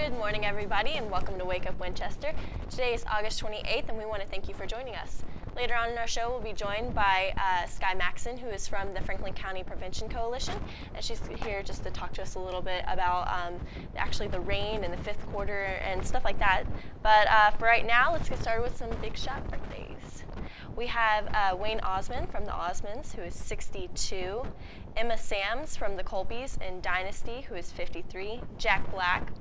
Good morning, everybody, and welcome to Wake Up Winchester. Today is August 28th, and we want to thank you for joining us. Later on in our show, we'll be joined by Skye Maxson, who is from the Franklin County Prevention Coalition, and she's here just to talk to us a little bit about actually the rain in the fifth quarter and stuff like that. But for right now, let's get started with some big shot birthdays. We have Wayne Osmond from the Osmonds, who is 62. Emma Sams from the Colbys in Dynasty, who is 53. Jack Black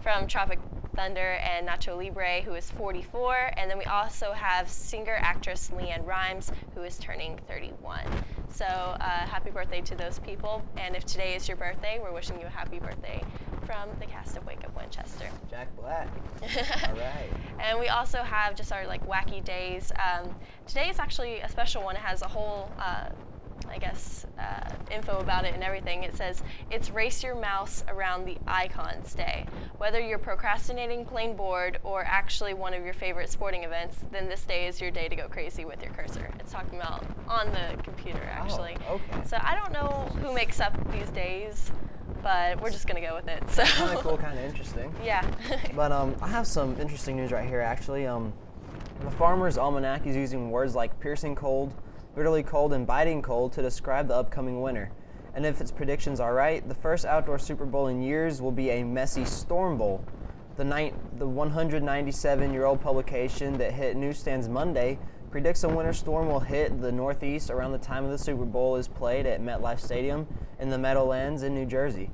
from Tropic Thunder and Nacho Libre, who is 44. And then we also have singer-actress Leanne Rimes, who is turning 31. So happy birthday to those people. And if today is your birthday, we're wishing you a happy birthday from the cast of Wake Up Winchester. Jack Black. All right. And we also have just our wacky days. Today is actually a special one. It has a whole info about it and everything. It says, it's Race Your Mouse Around the Icons Day. Whether you're procrastinating playing board or actually one of your favorite sporting events, then this day is your day to go crazy with your cursor. It's talking about on the computer, actually. Oh, okay. So I don't know who makes up these days, but we're just going to go with it. So. Kind of cool, kind of interesting. Yeah. But I have some interesting news right here, actually. The Farmer's Almanac is using words like piercing cold, bitterly cold, and biting cold to describe the upcoming winter. And if its predictions are right, the first outdoor Super Bowl in years will be a messy Storm Bowl. The 197-year-old publication that hit newsstands Monday predicts a winter storm will hit the Northeast around the time of the Super Bowl is played at MetLife Stadium in the Meadowlands in New Jersey.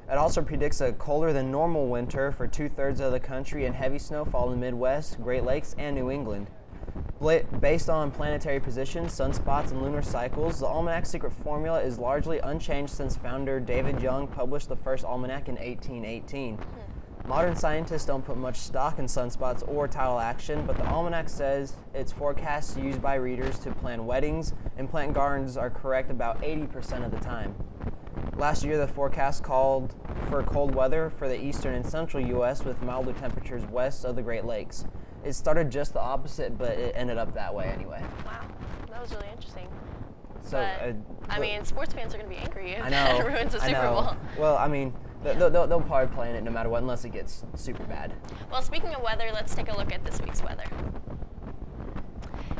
It also predicts a colder than normal winter for 2/3 of the country and heavy snowfall in the Midwest, Great Lakes, and New England. Based on planetary positions, sunspots, and lunar cycles, the Almanac's secret formula is largely unchanged since founder David Young published the first almanac in 1818. Modern scientists don't put much stock in sunspots or tidal action, but the almanac says its forecasts used by readers to plan weddings and plant gardens are correct about 80% of the time. Last year, the forecast called for cold weather for the eastern and central U.S. with milder temperatures west of the Great Lakes. It started just the opposite, but it ended up that way anyway. Wow, that was really interesting. So, sports fans are going to be angry if I know, that ruins the I Super know. Bowl. Well, I mean, they'll probably play in it no matter what, unless it gets super bad. Well, speaking of weather, let's take a look at this week's weather.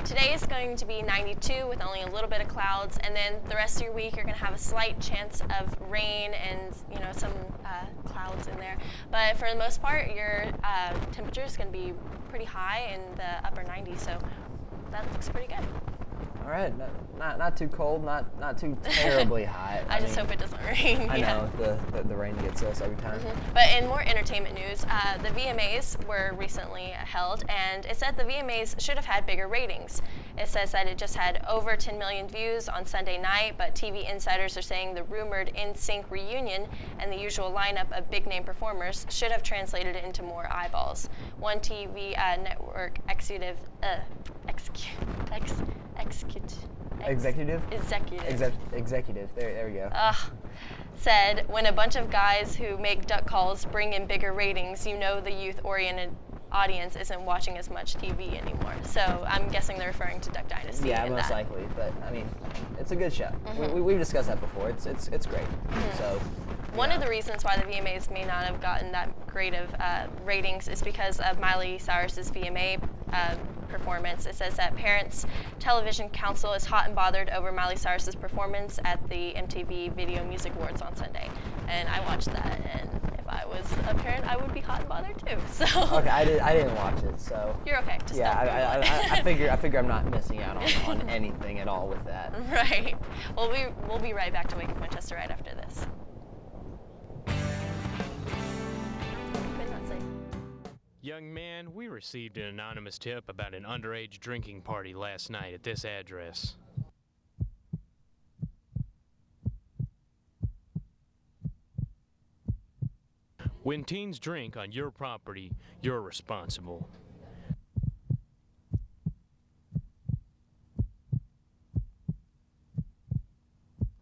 Today is going to be 92 with only a little bit of clouds, and then the rest of your week you're going to have a slight chance of rain and some clouds in there. But for the most part, your temperature is going to be pretty high in the upper 90s, so that looks pretty good. All right, not too cold, not too terribly hot. I just hope it doesn't rain. I know the rain gets us every time. Mm-hmm. But in more entertainment news, the VMAs were recently held, and it said the VMAs should have had bigger ratings. It says that it just had over 10 million views on Sunday night, but TV insiders are saying the rumored NSYNC reunion and the usual lineup of big-name performers should have translated into more eyeballs. One TV network executive, there we go. Said, when a bunch of guys who make duck calls bring in bigger ratings, you know the youth-oriented audience isn't watching as much TV anymore. So I'm guessing they're referring to Duck Dynasty. Yeah, most likely. But I mean, it's a good show. Mm-hmm. We've discussed that before. It's great. Mm-hmm. So. One of the reasons why the VMAs may not have gotten that great of ratings is because of Miley Cyrus's VMA performance. It says that Parents Television Council is hot and bothered over Miley Cyrus's performance at the MTV Video Music Awards on Sunday. And I watched that, and if I was a parent, I would be hot and bothered too. So. Okay, I didn't watch it, so. You're okay. Just I figure I'm not missing out on anything at all with that. Right. Well, we'll be right back to Wake Up Winchester right after this. Young man, we received an anonymous tip about an underage drinking party last night at this address. When teens drink on your property, you're responsible.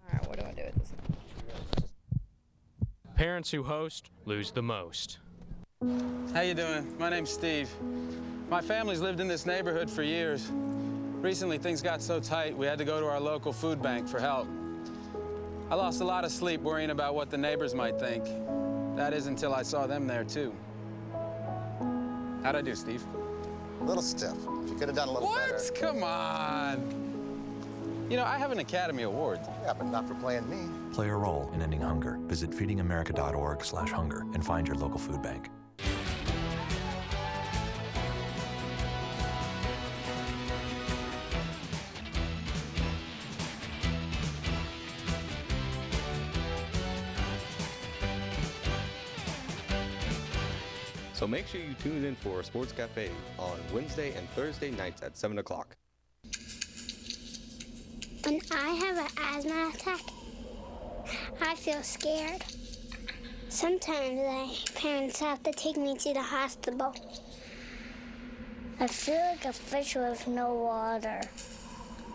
All right, what do I do with this? Parents who host lose the most. How you doing? My name's Steve. My family's lived in this neighborhood for years. Recently, things got so tight, we had to go to our local food bank for help. I lost a lot of sleep worrying about what the neighbors might think. That is until I saw them there, too. How'd I do, Steve? A little stiff. You could have done a little better. What? Come on. You know, I have an Academy Award. Yeah, but not for playing me. Play a role in ending hunger. Visit feedingamerica.org/hunger and find your local food bank. So make sure you tune in for Sports Cafe on Wednesday and Thursday nights at 7 o'clock. When I have an asthma attack, I feel scared. Sometimes my parents have to take me to the hospital. I feel like a fish with no water.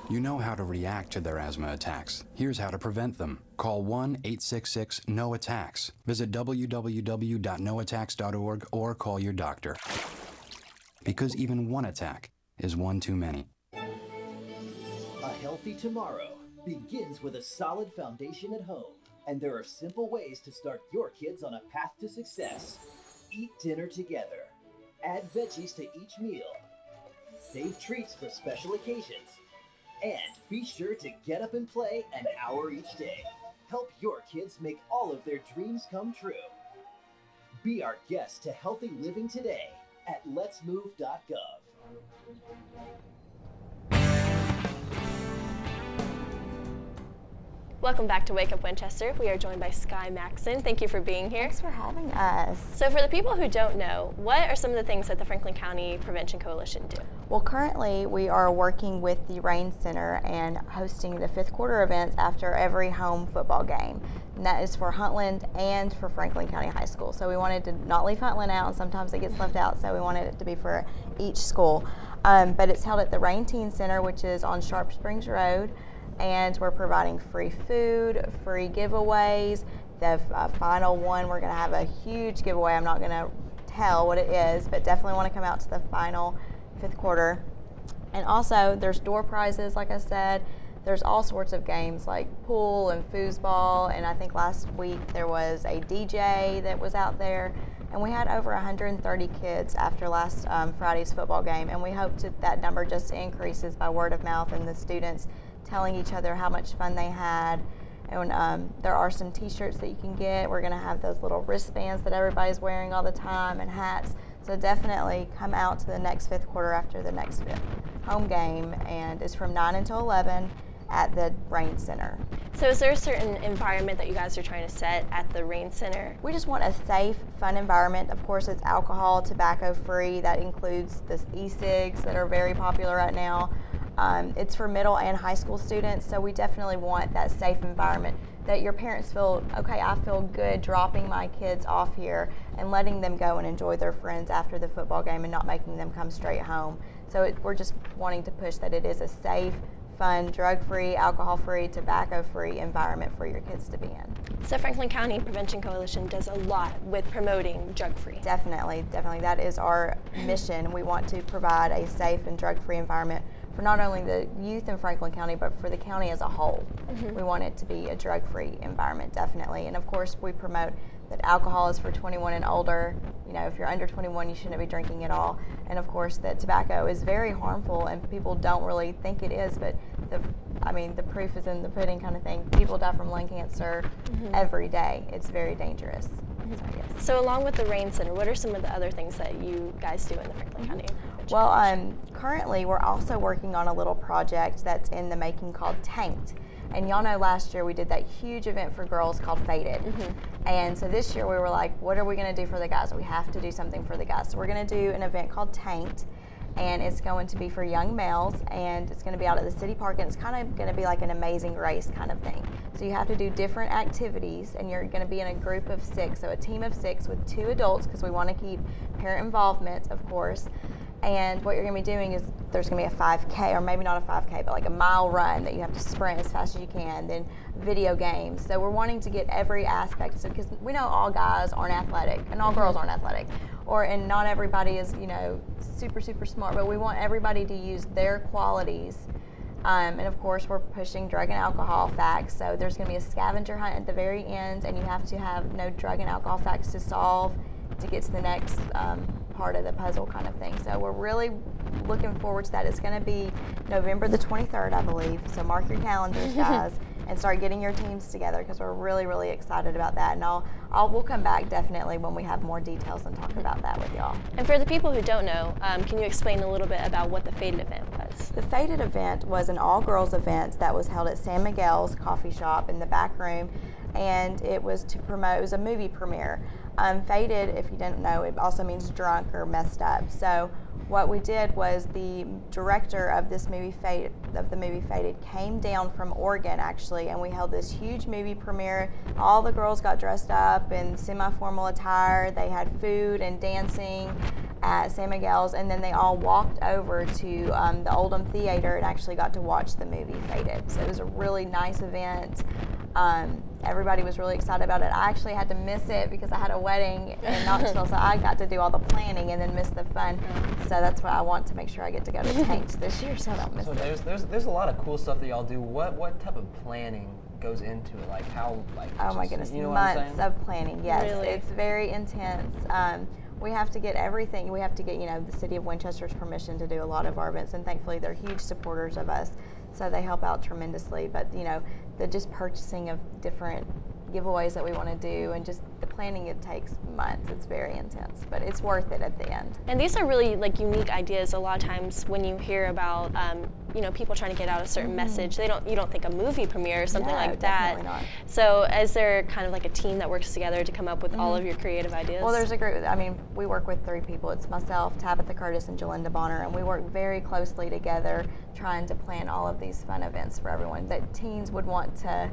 You know how to react to their asthma attacks. Here's how to prevent them. Call 1-866-NO-ATTACKS. Visit www.noattacks.org or call your doctor. Because even one attack is one too many. A healthy tomorrow begins with a solid foundation at home. And there are simple ways to start your kids on a path to success. Eat dinner together. Add veggies to each meal. Save treats for special occasions. And be sure to get up and play an hour each day. Help your kids make all of their dreams come true. Be our guest to healthy living today at letsmove.gov. Welcome back to Wake Up Winchester. We are joined by Sky Maxon. Thank you for being here. Thanks for having us. So for the people who don't know, what are some of the things that the Franklin County Prevention Coalition do? Well, currently we are working with the Rain Center and hosting the fifth quarter events after every home football game. And that is for Huntland and for Franklin County High School. So we wanted to not leave Huntland out, and sometimes it gets left out, so we wanted it to be for each school. But it's held at the Rain Teen Center, which is on Sharp Springs Road. And we're providing free food, free giveaways. The final one, we're going to have a huge giveaway. I'm not going to tell what it is, but definitely want to come out to the final fifth quarter. And also, there's door prizes, like I said. There's all sorts of games like pool and foosball. And I think last week there was a DJ that was out there. And we had over 130 kids after last Friday's football game. And we hope that number just increases by word of mouth and the students telling each other how much fun they had. And there are some t-shirts that you can get. We're going to have those little wristbands that everybody's wearing all the time and hats. So definitely come out to the next fifth quarter after the next home game. And it's from 9 until 11 at the Rain Center. So is there a certain environment that you guys are trying to set at the Rain Center? We just want a safe, fun environment. Of course, it's alcohol, tobacco free. That includes the e-cigs that are very popular right now. It's for middle and high school students, so we definitely want that safe environment that your parents feel, okay, I feel good dropping my kids off here and letting them go and enjoy their friends after the football game and not making them come straight home. So we're just wanting to push that it is a safe, fun, drug-free, alcohol-free, tobacco-free environment for your kids to be in. So Franklin County Prevention Coalition does a lot with promoting drug-free. Definitely. That is our mission. We want to provide a safe and drug-free environment for not only the youth in Franklin County, but for the county as a whole. Mm-hmm. We want it to be a drug-free environment, definitely. And of course, we promote that alcohol is for 21 and older. You know, if you're under 21, you shouldn't be drinking at all. And of course, that tobacco is very harmful, and people don't really think it is, but the proof is in the pudding kind of thing. People die from lung cancer every day. It's very dangerous. So, yes. So along with the Rain Center, what are some of the other things that you guys do in the Franklin County? Well, currently we're also working on a little project that's in the making called Tanked. And y'all know last year we did that huge event for girls called Faded. And so this year we were like, what are we going to do for the guys? We have to do something for the guys. So we're going to do an event called Tanked. And it's going to be for young males, and it's going to be out at the city park, and it's kind of going to be like an amazing race kind of thing. So you have to do different activities, and you're going to be in a group of 6, so a team of 6 with 2 adults, because we want to keep parent involvement, of course. And what you're going to be doing is there's going to be a 5K, or maybe not a 5K, but like a mile run that you have to sprint as fast as you can, then video games. So we're wanting to get every aspect, so because we know all guys aren't athletic, and all girls aren't athletic, and not everybody is, super, super smart, but we want everybody to use their qualities And of course, we're pushing drug and alcohol facts. So there's going to be a scavenger hunt at the very end, and you have to have no drug and alcohol facts to solve to get to the next part of the puzzle kind of thing. So we're really looking forward to that. It's going to be November the 23rd, I believe. So mark your calendars, guys, and start getting your teams together because we're really, really excited about that. And we'll come back definitely when we have more details and talk about that with y'all. And for the people who don't know, can you explain a little bit about what the Faded event was? The Faded event was an all-girls event that was held at San Miguel's coffee shop in the back room, and it was to promote, it was a movie premiere. Faded, if you didn't know, it also means drunk or messed up. So what we did was the director of this movie, Faded, came down from Oregon actually, and we held this huge movie premiere. All the girls got dressed up in semi-formal attire. They had food and dancing at San Miguel's, and then they all walked over to the Oldham Theater and actually got to watch the movie Faded. So it was a really nice event. Everybody was really excited about it. I actually had to miss it because I had a wedding in Knoxville, so I got to do all the planning and then miss the fun. So that's why I want to make sure I get to go to Tanked this year, so I don't miss it. There's a lot of cool stuff that y'all do. What type of planning goes into it? Like how oh my goodness, you know months of planning. Yes, really? It's very intense. We have to get everything. We have to get the city of Winchester's permission to do a lot of our events, and thankfully they're huge supporters of us, so they help out tremendously. But the just purchasing of different giveaways that we want to do, and just the planning, it takes months. It's very intense, but it's worth it at the end. And these are really unique ideas. A lot of times when you hear about people trying to get out a certain message, you don't think a movie premiere or something like that. Definitely not. So is there kind of like a team that works together to come up with all of your creative ideas? Well, there's a group. We work with 3 people. It's myself, Tabitha Curtis, and Jalinda Bonner, and we work very closely together trying to plan all of these fun events for everyone that teens would want to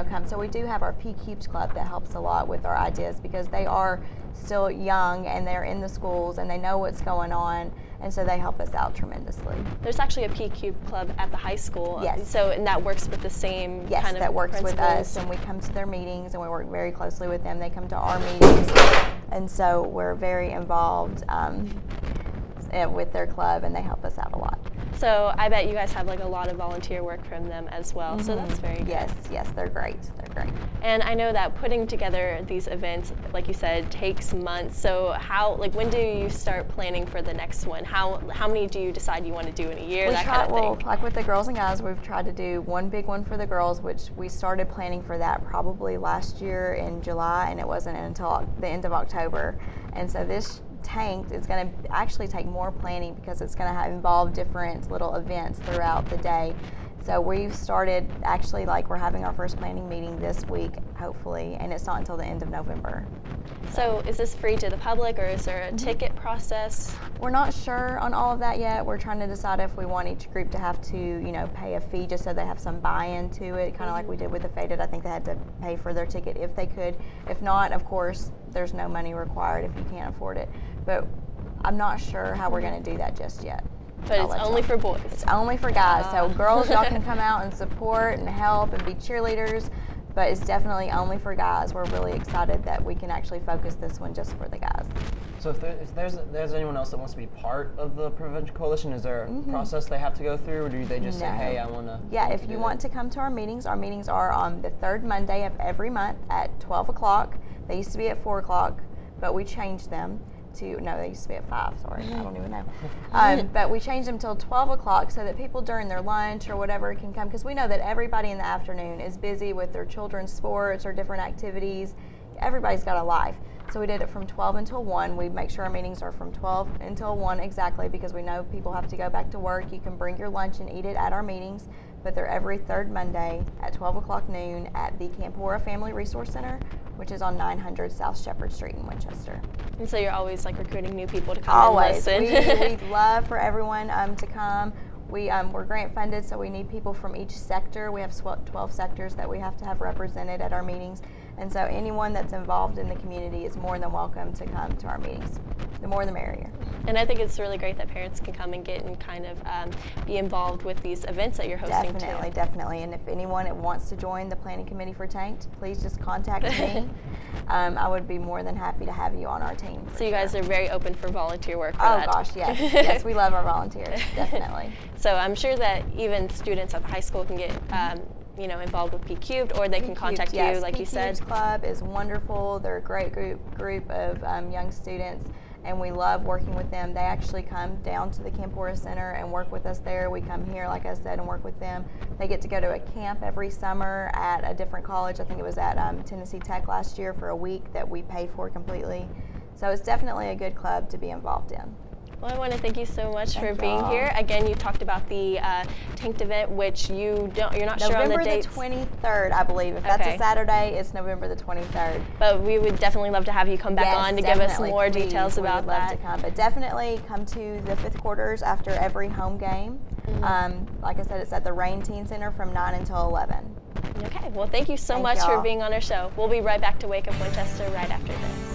come. So we do have our P Cubes Club that helps a lot with our ideas because they are still young and they're in the schools and they know what's going on, and so they help us out tremendously. There's actually a P Cube Club at the high school. Yes. And that works with the same kind of that works with principles. us, and we come to their meetings and we work very closely with them. They come to our meetings, and so we're very involved with their club, and they help us out a lot. So I bet you guys have a lot of volunteer work from them as well. So that's very good. Yes, they're great. They're great. And I know that putting together these events, like you said, takes months. So when do you start planning for the next one? How many do you decide you want to do in a year? Like with the girls and guys, we've tried to do one big one for the girls, which we started planning for that probably last year in July, and it wasn't until the end of October. And so this Tanked is going to actually take more planning because it's going to involve different little events throughout the day. So we've started we're having our first planning meeting this week, hopefully, and it's not until the end of November. So is this free to the public, or is there a ticket process? We're not sure on all of that yet. We're trying to decide if we want each group to have to, pay a fee just so they have some buy-in to it, kind of like we did with the Faded. I think they had to pay for their ticket if they could. If not, of course, there's no money required if you can't afford it. But I'm not sure how we're going to do that just yet. But it's only for boys. It's only for guys. So girls, y'all can come out and support and help and be cheerleaders, but it's definitely only for guys. We're really excited that we can actually focus this one just for the guys. So if there's anyone else that wants to be part of the Prevention Coalition, is there a process they have to go through, or do they just say, hey, I want to? Yeah, if you want to come to our meetings are on the 3rd Monday of every month at 12 o'clock. They used to be at 4 o'clock, but we changed them. They used to be at 5, sorry, I don't even know. But we changed them till 12 o'clock so that people during their lunch or whatever can come, because we know that everybody in the afternoon is busy with their children's sports or different activities. Everybody's got a life. So we did it from 12 until 1. We make sure our meetings are from 12 until 1 exactly, because we know people have to go back to work. You can bring your lunch and eat it at our meetings, but they're every 3rd Monday at 12 o'clock noon at the Campora Family Resource Center, which is on 900 South Shepherd Street in Winchester. And so you're always recruiting new people to come and listen. We'd love for everyone to come. We're grant funded, so we need people from each sector. We have 12 sectors that we have to have represented at our meetings. And so anyone that's involved in the community is more than welcome to come to our meetings. The more the merrier. And I think it's really great that parents can come and get and kind of be involved with these events that you're hosting Definitely. And if anyone wants to join the planning committee for Tanked, please just contact me. I would be more than happy to have you on our team. So you guys are very open for volunteer work for Oh that. gosh, yes. Yes, we love our volunteers, definitely. So I'm sure that even students at the high school can get involved with P Cubed, or they can contact you, like you said. P Club is wonderful. They're a great group of young students, and we love working with them. They actually come down to the Campora Center and work with us there. We come here, like I said, and work with them. They get to go to a camp every summer at a different college. I think it was at Tennessee Tech last year for a week that we paid for completely. So it's definitely a good club to be involved in. Well, I want to thank you so much for being y'all. here. Again, you talked about the tanked event, which you're not sure on the dates. November the 23rd, I believe. If that's a Saturday, it's November the 23rd. But we would definitely love to have you come back on to give us more details about that. We would love to come, but definitely come to the fifth quarters after every home game. Like I said, it's at the Rain Teen Center from 9 until 11. Okay, well, thank you so much for being on our show. We'll be right back to Wake Up Winchester right after this.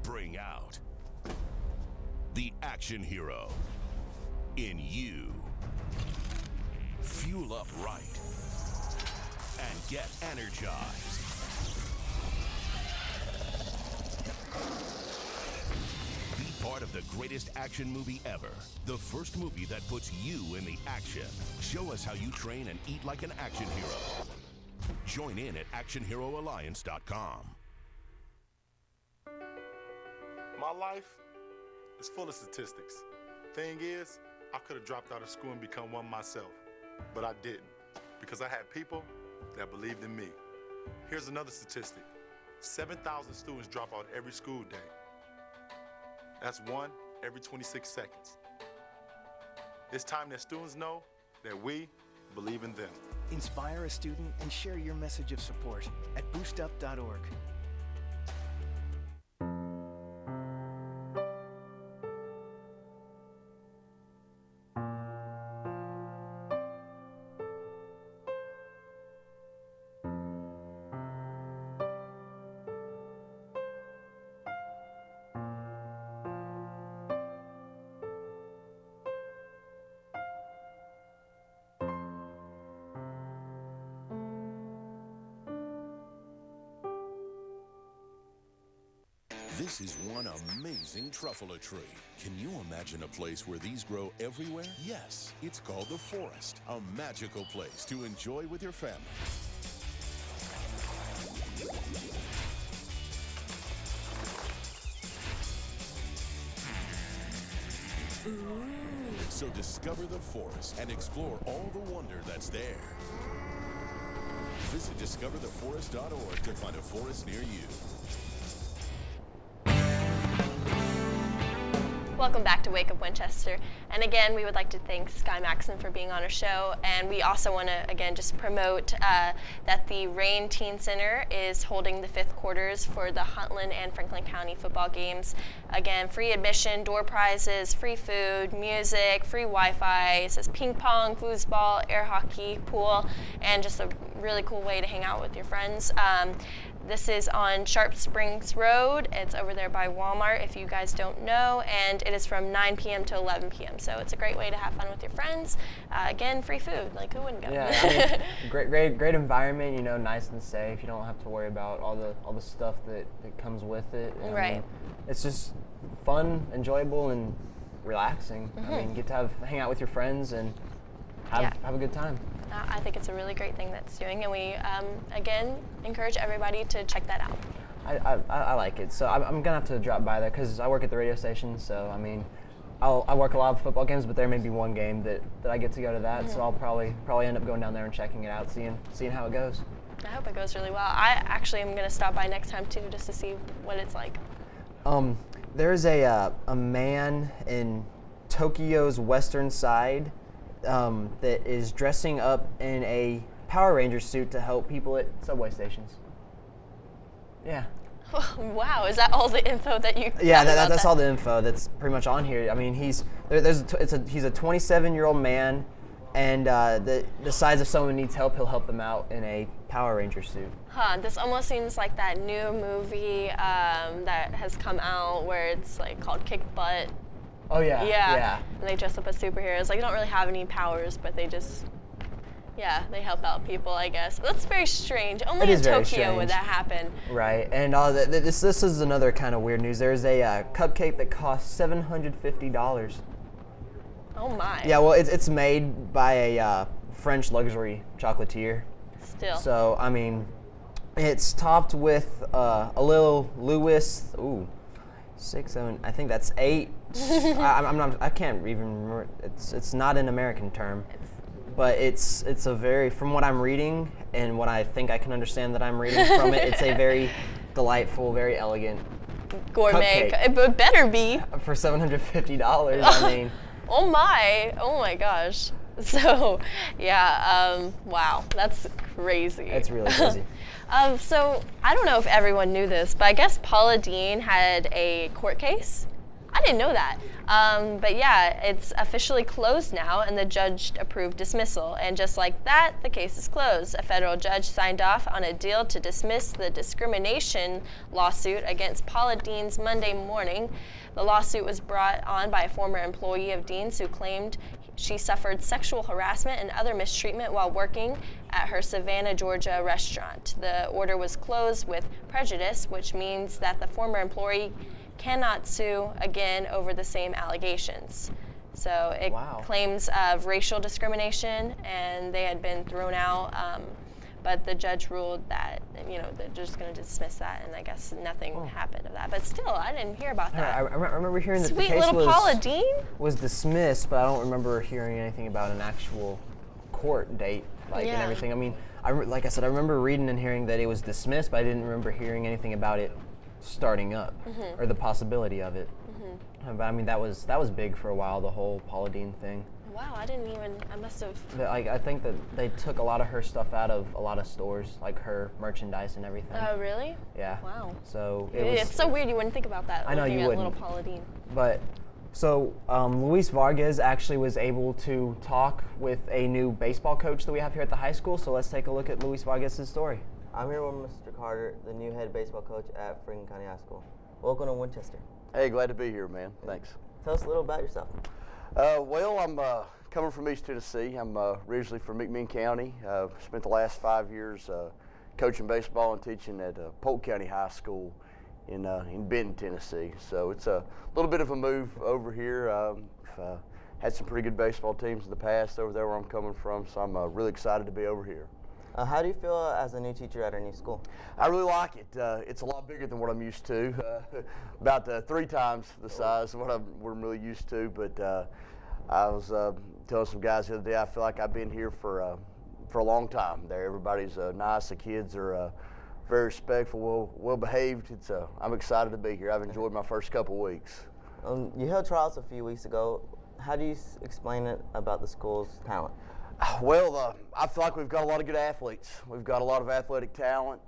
Bring out the action hero in you. Fuel up right and get energized. Be part of the greatest action movie ever. The first movie that puts you in the action. Show us how you train and eat like an action hero. Join in at actionheroalliance.com. My life is full of statistics. Thing is, I could have dropped out of school and become one myself, but I didn't, because I had people that believed in me. Here's another statistic. 7,000 students drop out every school day. That's one every 26 seconds. It's time that students know that we believe in them. Inspire a student and share your message of support at boostup.org. This is one amazing truffle tree. Can you imagine a place where these grow everywhere? Yes, it's called the forest, a magical place to enjoy with your family. So discover the forest and explore all the wonder that's there. Visit discovertheforest.org to find a forest near you. Welcome back to Wake Up Winchester. And again, we would like to thank Sky Maxon for being on our show. And we also want to, again, just promote that the Rain Teen Center is holding the fifth quarters for the Huntland and Franklin County football games. Again, free admission, door prizes, free food, music, free Wi-Fi. It says ping pong, foosball, air hockey, pool, and just a really cool way to hang out with your friends. This is on Sharp Springs Road. It's over there by Walmart, if you guys don't know, and it is from 9 p.m. to 11 p.m. So it's a great way to have fun with your friends. Again, free food. Like, who wouldn't go? Yeah, I mean, great environment. You know, nice and safe. You don't have to worry about all the stuff that comes with it. Right. I mean, it's just fun, enjoyable, and relaxing. Mm-hmm. I mean, get to hang out with your friends and have a good time. I think it's a really great thing that's doing, and we, again, encourage everybody to check that out. I like it. So I'm going to have to drop by there because I work at the radio station. So, I mean, I work a lot of football games, but there may be one game that I get to go to that. Mm-hmm. So I'll probably end up going down there and checking it out, seeing how it goes. I hope it goes really well. I actually am going to stop by next time, too, just to see what it's like. There's a man in Tokyo's western side that is dressing up in a Power Ranger suit to help people at subway stations. Yeah. Wow, is that all the info that you? Yeah, that's all the info that's pretty much on here. I mean, he's a 27-year-old man, and the size of someone needs help, he'll help them out in a Power Ranger suit. Huh, this almost seems like that new movie that has come out where it's like called Kick Butt. Oh yeah. Yeah. And they dress up as superheroes. Like, you don't really have any powers, but they just, they help out people, I guess. That's very strange. Only in Tokyo would that happen. Right, and this is another kind of weird news. There's a cupcake that costs $750. Oh my. Yeah, well, it's made by a French luxury chocolatier. Still. So, I mean, it's topped with a little Lewis. Ooh, 6, 7. I think that's 8. I can't even remember. It's not an American term, but it's a very, from what I'm reading and what I think I can understand that I'm reading from it, it's a very delightful, very elegant gourmet. Cupcake. It better be for $750. I mean. Oh my gosh. So, wow, that's crazy. It's really crazy. So, I don't know if everyone knew this, but I guess Paula Deen had a court case. I didn't know that. But yeah, it's officially closed now, and the judge approved dismissal. And just like that, the case is closed. A federal judge signed off on a deal to dismiss the discrimination lawsuit against Paula Deen's Monday morning. The lawsuit was brought on by a former employee of Deen's who claimed she suffered sexual harassment and other mistreatment while working at her Savannah, Georgia restaurant. The order was closed with prejudice, which means that the former employee cannot sue again over the same allegations. So it claims of racial discrimination, and they had been thrown out, but the judge ruled that, they're just going to dismiss that, and I guess nothing happened of that. But still, I didn't hear about that. I remember hearing that the Sweet case little Paula Deen was dismissed, but I don't remember hearing anything about an actual court date, and everything. I mean, like I said, I remember reading and hearing that it was dismissed, but I didn't remember hearing anything about it starting up or the possibility of it. But I mean, that was big for a while, the whole Paula Deen thing. Wow, I must have. I think that they took a lot of her stuff out of a lot of stores, like her merchandise and everything. Oh, really? Yeah. Wow. So it's so weird you wouldn't think about that. I know you wouldn't. Little Paula Deen. But so Luis Vargas actually was able to talk with a new baseball coach that we have here at the high school. So let's take a look at Luis Vargas' story. I'm here with Mr. Carter, the new head baseball coach at Franklin County High School. Welcome to Winchester. Hey, glad to be here, man. Thanks. Tell us a little about yourself. Well, I'm coming from East Tennessee. I'm originally from McMinn County. Spent the last 5 years coaching baseball and teaching at Polk County High School in Benton, Tennessee. So it's a little bit of a move over here. Had some pretty good baseball teams in the past over there where I'm coming from, so I'm really excited to be over here. How do you feel as a new teacher at our new school? I really like it. It's a lot bigger than what I'm used to, about 3 times the size of what I'm really used to. But I was telling some guys the other day, I feel like I've been here for a long time. There, everybody's nice. The kids are very respectful, well behaved. I'm excited to be here. I've enjoyed my first couple weeks. You held trials a few weeks ago. How do you explain it about the school's talent? Well, I feel like we've got a lot of good athletes. We've got a lot of athletic talent,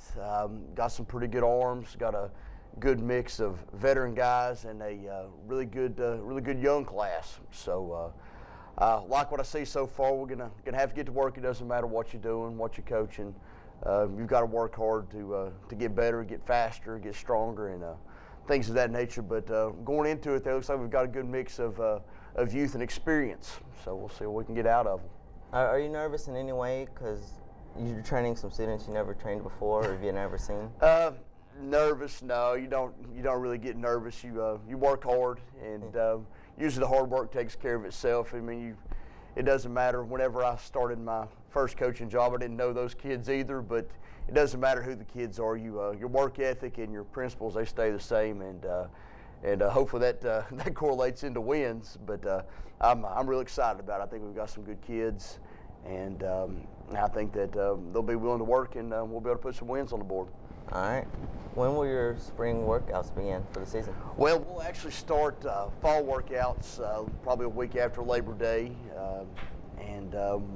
got some pretty good arms, got a good mix of veteran guys and a really good young class. So like what I see so far, we're gonna have to get to work. It doesn't matter what you're doing, what you're coaching. You've got to work hard to get better, get faster, get stronger, and things of that nature. But going into it, it looks like we've got a good mix of youth and experience. So we'll see what we can get out of them. Are you nervous in any way because you're training some students you never trained before or have you never seen? Nervous? No, you don't really get nervous. You work hard, and usually the hard work takes care of itself. I mean, it doesn't matter. Whenever I started my first coaching job, I didn't know those kids either, but it doesn't matter who the kids are. Your work ethic and your principles, they stay the same, and hopefully that correlates into wins. But I'm real excited about it. I think we've got some good kids, and I think that they'll be willing to work, and we'll be able to put some wins on the board. All right. When will your spring workouts begin for the season? Well, we'll actually start fall workouts probably a week after Labor Day, and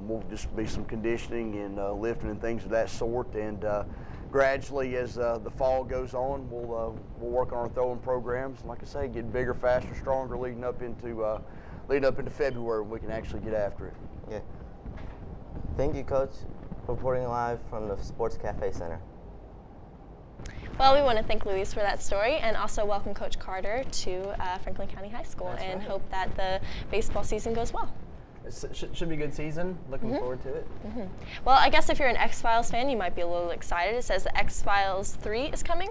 we'll just be some conditioning and lifting and things of that sort. And gradually, as the fall goes on, we'll work on our throwing programs. And like I say, get bigger, faster, stronger, leading up into February when we can actually get after it. Yeah. Thank you, Coach. Reporting live from the Sports Cafe Center. Well, we want to thank Louise for that story, and also welcome Coach Carter to Franklin County High School. That's and right. hope that the baseball season goes well. It should be a good season. Looking forward to it. Well, I guess if you're an X-Files fan, you might be a little excited. It says the X-Files 3 is coming, ?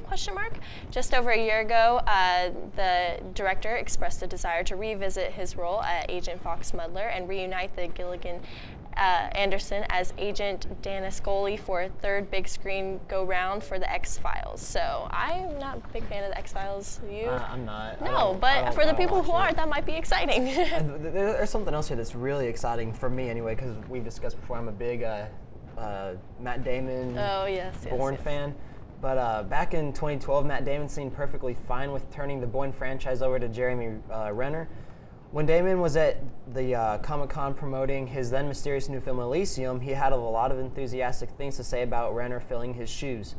Just over a year ago, the director expressed a desire to revisit his role at Agent Fox Muddler and reunite the Gilligan Anderson as Agent Dana Scully for a third big screen go-round for the X-Files. So I'm not a big fan of the X-Files. You? I'm not. No, but for the people who are, that might be exciting. And there's something else here that's really exciting for me anyway, because we've discussed before, I'm a big Matt Damon Bourne fan. But back in 2012, Matt Damon seemed perfectly fine with turning the Bourne franchise over to Jeremy Renner. When Damon was at the Comic-Con promoting his then mysterious new film Elysium, he had a lot of enthusiastic things to say about Renner filling his shoes.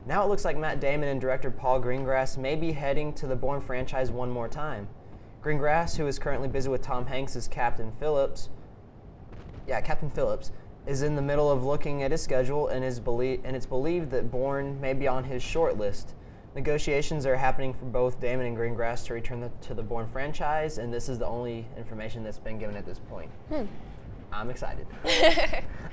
Now it looks like Matt Damon and director Paul Greengrass may be heading to the Bourne franchise one more time. Greengrass, who is currently busy with Tom Hanks as Captain Phillips, is in the middle of looking at his schedule, and it's believed that Bourne may be on his short list. Negotiations are happening for both Damon and Greengrass to return to the Bourne franchise, and this is the only information that's been given at this point. I'm excited.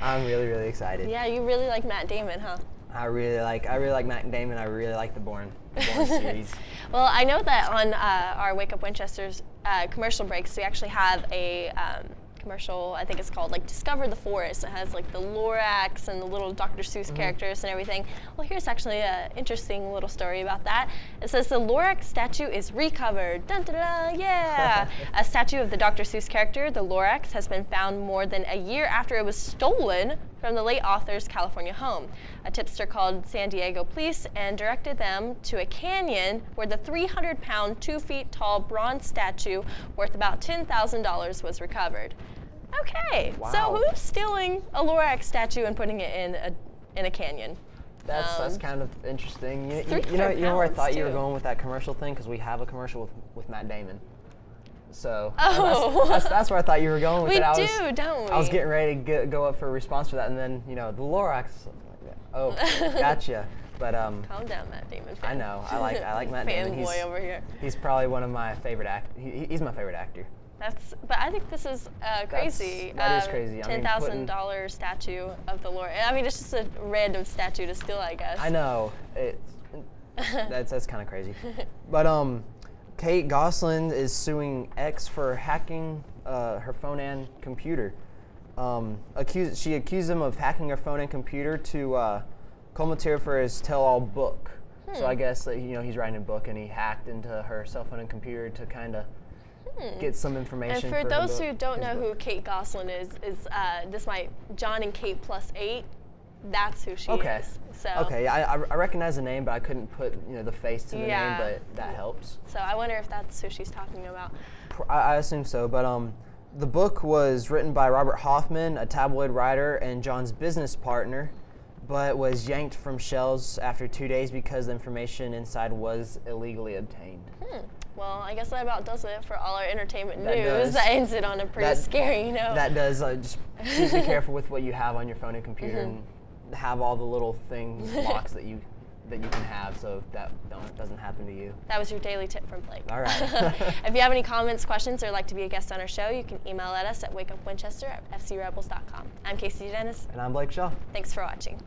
I'm really, really excited. Yeah, you really like Matt Damon, huh? I really like Matt Damon. I really like the Bourne series. Well, I know that on our Wake Up Winchester's commercial breaks, we actually have a commercial, I think it's called like Discover the Forest. It has like the Lorax and the little Dr. Seuss characters and everything. Well, here's actually an interesting little story about that. It says the Lorax statue is recovered. Dun, dun, dun, yeah! A statue of the Dr. Seuss character, the Lorax, has been found more than a year after it was stolen from the late author's California home. A tipster called San Diego police and directed them to a canyon where the 300-pound, 2-feet-tall bronze statue worth about $10,000 was recovered. Okay, so who's stealing a Lorax statue and putting it in a canyon? That's kind of interesting. You know where I thought you were going with that commercial thing? Because we have a commercial with Matt Damon. So that's where I thought you were going with it. Don't we? I was getting ready to go up for a response for that, and then the Lorax. Oh, gotcha. But calm down, Matt Damon fan. I know. I like Matt Damon. Fanboy over here. He's probably one of my favorite He's my favorite actor. But I think this is crazy. That is crazy. $10,000 statue of the Lorax. I mean, it's just a random statue to steal, I guess. I know. That's kind of crazy. But Kate Gosselin is suing X for hacking her phone and computer. She accused him of hacking her phone and computer to cull material for his tell-all book. So I guess that he's writing a book and he hacked into her cell phone and computer to kind of get some information. And for those who don't know who Kate Gosselin is this might John and Kate +8. That's who she is. So okay, I recognize the name, but I couldn't put the face to the name, but that helps. So I wonder if that's who she's talking about. I assume so, but the book was written by Robert Hoffman, a tabloid writer and John's business partner, but was yanked from shelves after 2 days because the information inside was illegally obtained. Well, I guess that about does it for all our entertainment news. That ends it on a pretty scary note. That does. Just be careful with what you have on your phone and computer, and have all the little things, locks that you can have, so that doesn't happen to you. That was your daily tip from Blake. All right. If you have any comments, questions, or like to be a guest on our show, you can email at us at wakeupwinchester@fcrebels.com. I'm Casey Dennis. And I'm Blake Shaw. Thanks for watching.